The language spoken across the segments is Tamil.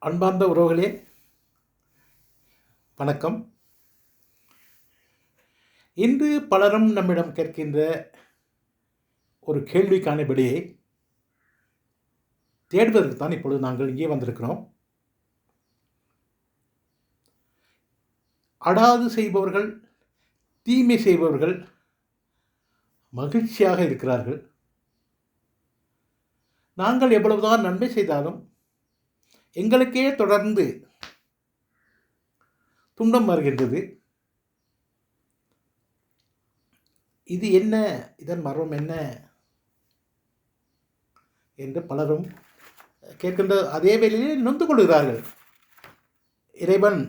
அன்பார்ந்த உறவுகளே, வணக்கம். இன்று பலரும் நம்மிடம் கேட்கின்ற ஒரு கேள்விக்கான விடையை தேடுவதற்கு தான் இப்பொழுது நாங்கள் இங்கே வந்திருக்கிறோம். அடாது செய்பவர்கள், தீமை செய்பவர்கள் மகிழ்ச்சியாக இருக்கிறார்கள். நாங்கள் எவ்வளவுதான் நன்மை செய்தாலும் எங்களுக்கே தொடர்ந்து துன்பம் வருகின்றது. இது என்ன, இதன் மர்மம் என்ன என்று பலரும் கேட்கின்ற அதே வேளையில் நொந்து கொள்கிறார்கள். இறைவன்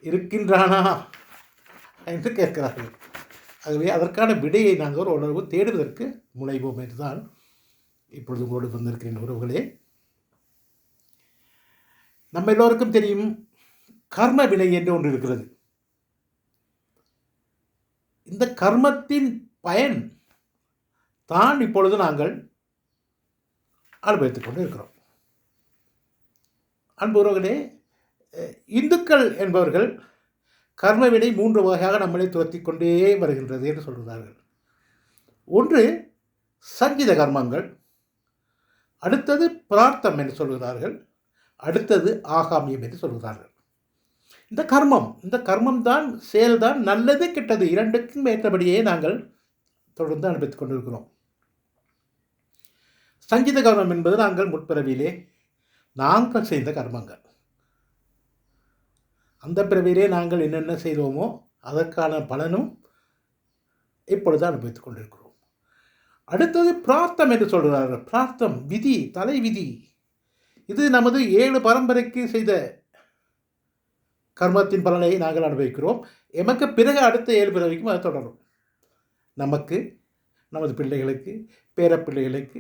இருக்கின்றானா என்று கேட்கிறார்கள். ஆகவே அதற்கான விடையை நாங்கள் ஒரு உணர்வு தேடுவதற்கு முனைவோம் என்றுதான் இப்பொழுது உங்களோடு வந்திருக்கிறேன். உறவுகளே, நம்ம எல்லோருக்கும் தெரியும், கர்ம வினை என்று ஒன்று இருக்கிறது. இந்த கர்மத்தின் பயன் தான் இப்பொழுது நாங்கள் அனுபவித்துக் கொண்டு இருக்கிறோம். அன்பு உறவுகளே, இந்துக்கள் என்பவர்கள் கர்மவினை 3 வகையாக நம்மளை துரத்தி கொண்டே வருகின்றது என்று சொல்கிறார்கள். ஒன்று சஞ்சித கர்மங்கள், அடுத்தது பிரார்த்தம் என்று சொல்கிறார்கள், அடுத்தது ஆகாமியம் என்று சொல்கிறார்கள். இந்த கர்மம் தான், செயல்தான், நல்லது கெட்டது இரண்டுக்கும் ஏற்றபடியே நாங்கள் தொடர்ந்து அனுபவித்துக் கொண்டிருக்கிறோம். சஞ்சித கர்மம் என்பது நாங்கள் முற்பிறவியிலே நாங்கள் செய்த கர்மங்கள். அந்த பிறவியிலே நாங்கள் என்னென்ன செய்தோமோ அதற்கான பலனும் இப்பொழுது அனுபவித்துக் கொண்டிருக்கிறோம். அடுத்தது பிரார்த்தம் என்று சொல்கிறார்கள். பிரார்த்தம் விதி, தலை விதி. இது நமது 7 பரம்பரைக்கு செய்த கர்மத்தின் பலனை நாங்கள் அனுபவிக்கிறோம். எமக்கு பிறகு அடுத்த 7 பிறவிக்கும் அது தொடரும். நமக்கு, நமது பிள்ளைகளுக்கு, பேரப்பிள்ளைகளுக்கு,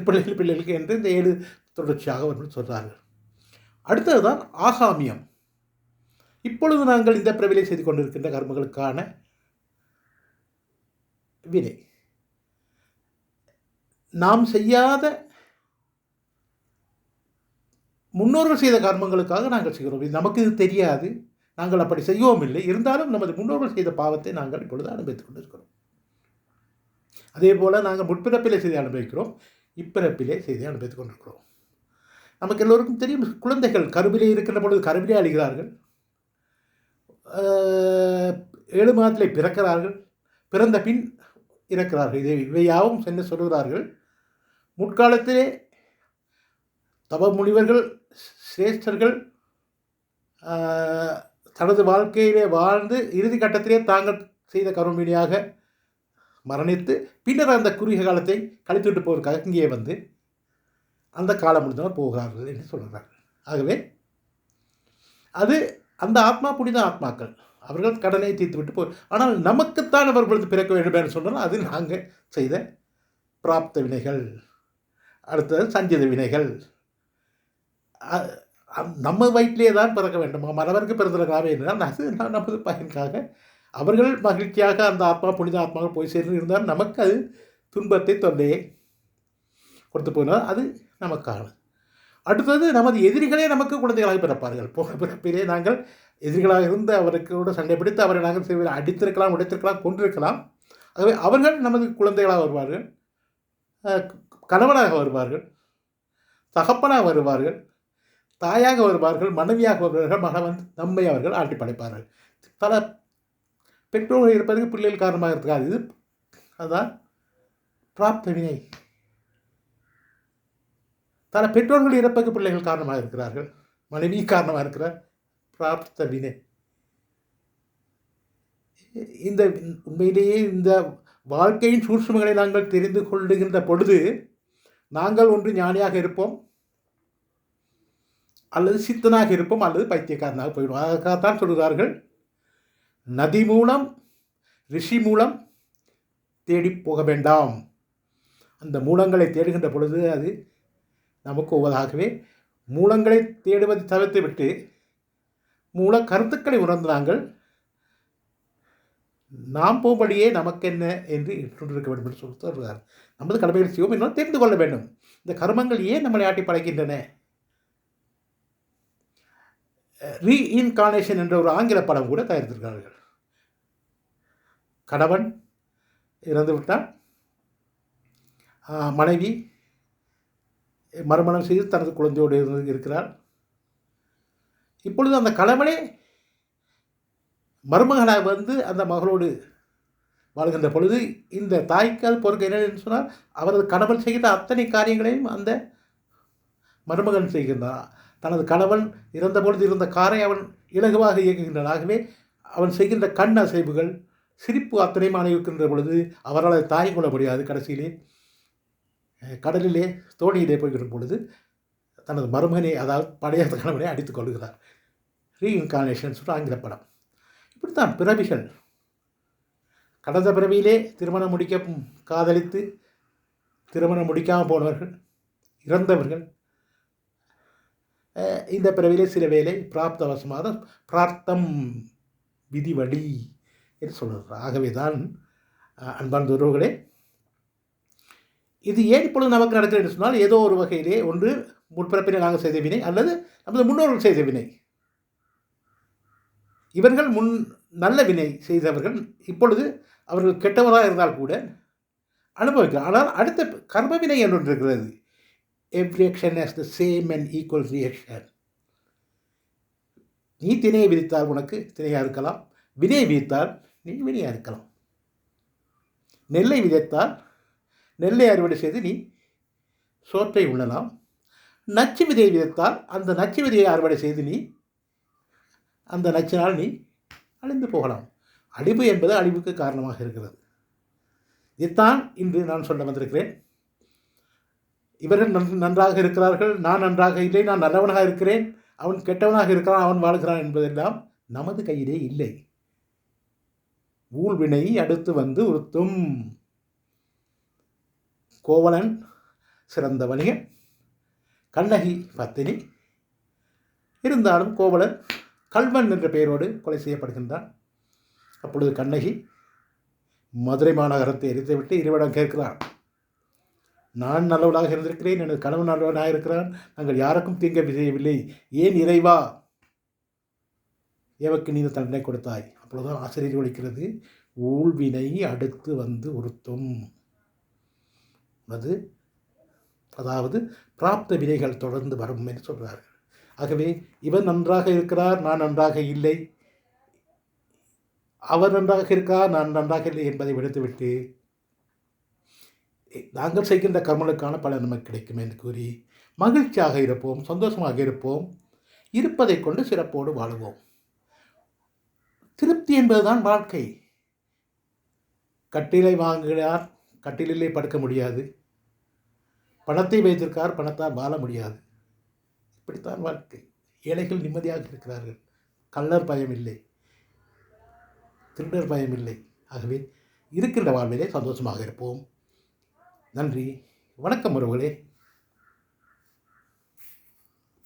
பிள்ளைகளுக்கு என்று இந்த 7 தொடர்ச்சியாக அவர்கள் சொல்கிறார்கள். அடுத்ததுதான் ஆகாமியம். இப்பொழுது நாங்கள் இந்த பிறவிலை செய்து கொண்டிருக்கின்ற கர்மங்களுக்கான வினை. நாம் செய்யாத முன்னோர்கள் செய்த கர்மங்களுக்காக நாங்கள் செய்கிறோம். நமக்கு இது தெரியாது, நாங்கள் அப்படி செய்யவும் இல்லை. இருந்தாலும் நமது முன்னோர்கள் செய்த பாவத்தை நாங்கள் இப்பொழுது அனுபவித்துக் கொண்டிருக்கிறோம். அதே போல் நாங்கள் முற்பிறப்பிலே செய்து அனுபவிக்கிறோம், இப்பிறப்பிலே செய்து அனுபவித்துக் கொண்டிருக்கிறோம். நமக்கு எல்லோருக்கும் தெரியும், குழந்தைகள் கருவிலே இருக்கின்ற பொழுது கருவிலே அழிகிறார்கள், 7 மாதத்திலே பிறக்கிறார்கள், பிறந்த பின் இறக்கிறார்கள். இவையாவும் சென்று சொல்கிறார்கள். முற்காலத்திலே தவ முனிவர்கள், சிரேஷ்டர்கள் தனது வாழ்க்கையிலே வாழ்ந்து இறுதி கட்டத்திலே தாங்கள் செய்த கர்மவினையாக மரணித்து பின்னர் அந்த குறுகிய காலத்தை கழித்துவிட்டு போவதற்காக இங்கே வந்து அந்த காலம் முடிந்தவர் போகிறார்கள் என்று சொல்கிறார்கள். ஆகவே அது அந்த ஆத்மா புனித ஆத்மாக்கள், அவர்கள் கடனை தீர்த்து விட்டு போ. ஆனால் நமக்குத்தான் அவர்களது பிறக்க வேண்டும் என்று சொன்னால் அது நாங்கள் செய்த பிராப்த வினைகள். அடுத்தது சஞ்சித வினைகள். நம்ம வயிற்றிலே தான் பிறக்க வேண்டும். மற்றவருக்கு பிறந்திருக்கலாமே என்றால் அது நமது பயனுக்காக, அவர்கள் மகிழ்ச்சியாக அந்த ஆத்மா புனித ஆத்மாக்கள் போய் சேர்ந்து இருந்தால் நமக்கு அது துன்பத்தை, தொல்லையை கொடுத்து போனால் அது நமக்கானது. அடுத்தது நமது எதிரிகளே நமக்கு குழந்தைகளாக பிறப்பார்கள். போக பிறப்பிலே நாங்கள் எதிரிகளாக இருந்து அவருக்கூட சண்டை பிடித்து அவரை நாங்கள் செய்வதை அடித்திருக்கலாம், உடைத்திருக்கலாம், கொண்டிருக்கலாம். ஆகவே அவர்கள் நமது குழந்தைகளாக வருவார்கள், கணவனாக வருவார்கள், தகப்பனாக வருவார்கள், தாயாக வருவார்கள், மனைவியாக வருவார்கள், மகன் நம்மை அவர்கள் ஆட்டி படைப்பார்கள். பல பெற்றோர்கள் இருப்பதற்கு பிள்ளைகள் காரணமாக இருக்காது. இது அதுதான் பிராப்த வினை. பல பெற்றோர்கள் இறப்பதற்கு பிள்ளைகள் காரணமாக இருக்கிறார்கள், மனைவி காரணமாக இருக்கிறார். பிராப்த வினை. இந்த உண்மையிலேயே இந்த வாழ்க்கையின் சூட்சுமங்களை நாங்கள் தெரிந்து கொள்ளுகின்ற பொழுது நாங்கள் ஒன்று ஞானியாக இருப்போம், அல்லது சித்தனாக இருப்போம், அல்லது பைத்தியக்காரனாக போயிடுவோம். அதற்காகத்தான் சொல்கிறார்கள், நதி மூலம் ரிஷி மூலம் தேடி போக வேண்டாம். அந்த மூலங்களை தேடுகின்ற பொழுது அது நமக்கு ஒவ்வொருதாகவே மூலங்களை தேடுவதை தவிர்த்து விட்டு மூல கருத்துக்களை உணர்ந்து நாங்கள் நாம் போகும்படியே நமக்கென்ன என்று இட்டுருக்க வேண்டும் என்று சொல்லி சொல்கிறார். நமது கடமைகள் செய்வோம் என்றால் தெரிந்து கொள்ள வேண்டும். இந்த கர்மங்கள் ஏன் நம்மளை ஆட்டி படைக்கின்றன? ரீஇன்கார்னேஷன் என்ற ஒரு ஆங்கில படம் கூட தயாரித்திருக்கிறார்கள். கணவன் இறந்துவிட்டால் மனைவி மறுமணம் செய்து தனது குழந்தையோடு இருக்கிறார். இப்பொழுது அந்த கணவனே மருமகனாக வந்து அந்த மகளோடு வாழ்கின்ற பொழுது இந்த தாய்க்கு அது பொறுக்க என்னன்னு சொன்னால் அவரது கணவன் செய்கின்ற அத்தனை காரியங்களையும் அந்த மருமகன் செய்கின்றான். தனது கணவன் இறந்த பொழுது இருந்த காரை அவன் இலகுவாக இயக்குகின்றான். ஆகவே அவன் செய்கின்ற கண் அசைவுகள் சிரிப்பு அத்தனையும் அணிவிக்கின்ற பொழுது அவரால் தாய் கொள்ள முடியாது. கடைசியிலே கடலிலே தோணியிலே போய்கிற பொழுது தனது மருமகனை, அதாவது பழைய கணவனை அடித்துக் கொள்கிறார். ரீஇன்கார்னேஷன் சொல்கிற ஆங்கில படம். இப்படித்தான் பிறவிகள். கடந்த பிறவியிலே திருமணம் முடிக்க காதலித்து திருமணம் முடிக்காமல் போனவர்கள், இறந்தவர்கள், இந்த பிறவிலே சில வேலை பிராப்தவசமாக பிரார்த்தம் விதி வழி என்று சொல்கிறார். ஆகவே தான் அன்பார்ந்த உறவுகளே, இது ஏன் இப்பொழுது நமக்கு நடக்கிறது என்று சொன்னால், ஏதோ ஒரு வகையிலே ஒன்று முற்பிறப்பினை நாங்கள் செய்த வினை அல்லது நமது முன்னோர்கள் செய்த வினை. இவர்கள் நல்ல வினை செய்தவர்கள் இப்பொழுது அவர்கள் கெட்டவராக இருந்தால் கூட அனுபவிக்கிறார். ஆனால் அடுத்த கர்ம வினை என்று ஒன்று இருக்கிறது. Every action has the same and equal reaction. நீ திணையை விதித்தால் உனக்கு திணையாக இருக்கலாம், வினையை விதித்தால் நீ வினையாக இருக்கலாம். நெல்லை விதைத்தால் நெல்லை அறுவடை செய்து நீ சோற்றை உண்ணலாம். நச்சு விதையை விதைத்தால் அந்த நச்சு விதையை அறுவடை செய்து நீ அந்த நச்சினால் நீ அழிந்து போகலாம். அழிவு என்பது அழிவுக்கு காரணமாக இருக்கிறது. இதைத்தான் இன்று நான் சொல்ல வந்திருக்கிறேன். இவர்கள் நன்றாக இருக்கிறார்கள், நான் நன்றாக இல்லை, நான் நல்லவனாக இருக்கிறேன், அவன் கெட்டவனாக இருக்கிறான், அவன் வாழ்கிறான் என்பதெல்லாம் நமது கையிலே இல்லை. ஊழ்வினை அடுத்து வந்து உறுத்தும். கோவலன் சிறந்த வணிகன், கண்ணகி பத்தினி. இருந்தாலும் கோவலன் கல்வன் என்ற பெயரோடு கொலை செய்யப்படுகின்றான். அப்பொழுது கண்ணகி மதுரை மாநகரத்தை எரித்துவிட்டு இறைவனிடம் கேட்கிறான், நான் நல்லவனாக இருந்திருக்கிறேன், எனது கணவன் நல்லவனாக இருக்கிறான், நாங்கள் யாருக்கும் தீங்க செய்யவில்லை, ஏன் இறைவா எவருக்கு நீ தண்டனை கொடுத்தாய்? அப்பொழுதுதான் ஆசிரியர் ஒழிக்கிறது, ஊழ்வினை அடுத்து வந்து உறுத்தும். அதாவது பிராப்த வினைகள் தொடர்ந்து வரும் என்று சொல்கிறார்கள். ஆகவே இவன் நன்றாக இருக்கிறார், நான் நன்றாக இல்லை, அவர் நன்றாக இருக்கிறார், நான் நன்றாக இல்லை என்பதை விடுத்துவிட்டு நாங்கள் செய்கின்ற கர்மங்களுக்கான பலன் நமக்கு கிடைக்கும் என்று கூறி மகிழ்ச்சியாக இருப்போம், சந்தோஷமாக இருப்போம், இருப்பதை கொண்டு சிறப்போடு வாழுவோம். திருப்தி என்பதுதான் வாழ்க்கை. கட்டிலை வாங்குகிறார், கட்டிலே படுக்க முடியாது, பணத்தை வைத்திருக்கார், பணத்தால் வாழ முடியாது. இப்படித்தான் வாழ்க்கை. ஏழைகள் நிம்மதியாக இருக்கிறார்கள், கள்ளர் பயம் இல்லை, திருடர் பயம் இல்லை. ஆகவே இருக்கின்ற வாழ்விலே சந்தோஷமாக இருப்போம். நன்றி, வணக்கம் உறவுகளே.